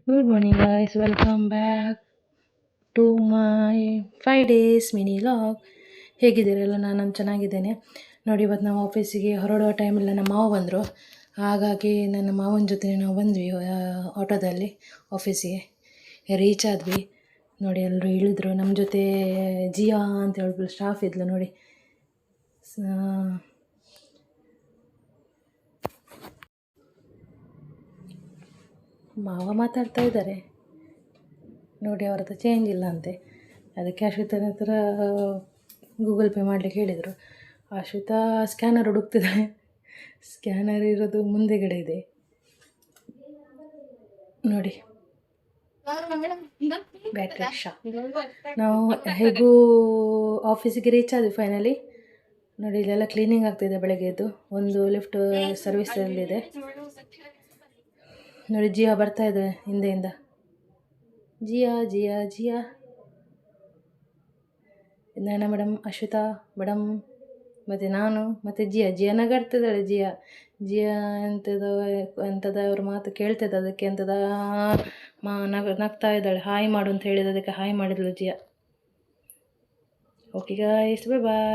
Good morning, guys. Welcome back to my 5 days mini log. ಹೇಗಿದ್ದೀರಲ್ಲ? ನಾನು ಚೆನ್ನಾಗಿದ್ದೇನೆ ನೋಡಿ. ಇವತ್ತು ನಾವು ಆಫೀಸಿಗೆ ಹೊರಡುವ ಟೈಮಲ್ಲಿ ನಮ್ಮ ಮಾವ ಬಂದರು. ಹಾಗಾಗಿ ನನ್ನ ಮಾವನ ಜೊತೆ ನಾವು ಬಂದ್ವಿ ಆಟೋದಲ್ಲಿ ಆಫೀಸಿಗೆ. ರೀಚ್ ಆದ್ವಿ ನೋಡಿ. ಎಲ್ಲರೂ ಇಳಿದ್ರು. ನಮ್ಮ ಜೊತೆ ಜಿಯಾ ಅಂತ ಹೇಳ್ಬಿಟ್ಟು ಸ್ಟಾಫ್ ಇದ್ಲು ನೋಡಿ. ಮಾವ ಮಾತಾಡ್ತಾ ಇದ್ದಾರೆ ನೋಡಿ. ಅವ್ರ ಹತ್ರ ಚೇಂಜ್ ಇಲ್ಲ ಅಂತೆ. ಅದಕ್ಕೆ ಅಶ್ವಿತನ ಹತ್ರ ಗೂಗಲ್ ಪೇ ಮಾಡಲಿಕ್ಕೆ ಹೇಳಿದರು. ಅಶ್ವಿತಾ ಸ್ಕ್ಯಾನರ್ ಹುಡುಕ್ತಿದ್ದಾಳೆ. ಸ್ಕ್ಯಾನರ್ ಇರೋದು ಮುಂದೆಗಡೆ ಇದೆ ನೋಡಿ. Battery rickshaw. ನಾವು ಹೇಗೂ ಆಫೀಸಿಗೆ ರೀಚ್ ಆದ್ವಿ ಫೈನಲಿ ನೋಡಿ. ಇಲ್ಲೆಲ್ಲ ಕ್ಲೀನಿಂಗ್ ಆಗ್ತಿದೆ ಬೆಳಗ್ಗೆದ್ದು. ಒಂದು ಲಿಫ್ಟ್ ಸರ್ವಿಸಲ್ಲಿದೆ ನೋಡಿ. ಜಿಯಾ ಬರ್ತಾ ಇದೆ ಹಿಂದೆಯಿಂದ. ಜಿಯಾ ಜಿಯಾ ಜಿಯಾ ನಾರಾಯಣ ಮೇಡಮ್, ಅಶ್ವಿತಾ ಮೇಡಮ್, ಮತ್ತು ನಾನು, ಮತ್ತು ಜಿಯಾ ನಗಾಡ್ತಿದ್ದಾಳೆ. ಜಿಯಾ ಎಂಥದ ಅವ್ರ ಮಾತು ಕೇಳ್ತಿದ್ದ. ಅದಕ್ಕೆ ಎಂಥದ ನಗ್ತಾ ಇದ್ದಾಳೆ. ಹಾಯ್ ಮಾಡು ಅಂತ ಹೇಳಿದ, ಅದಕ್ಕೆ ಹಾಯ್ ಮಾಡಿದ್ಲು ಜಿಯಾ. ಓಕೆ ಗಾಯ್ಸ್, ಬಾಯ್ ಬಾಯ್.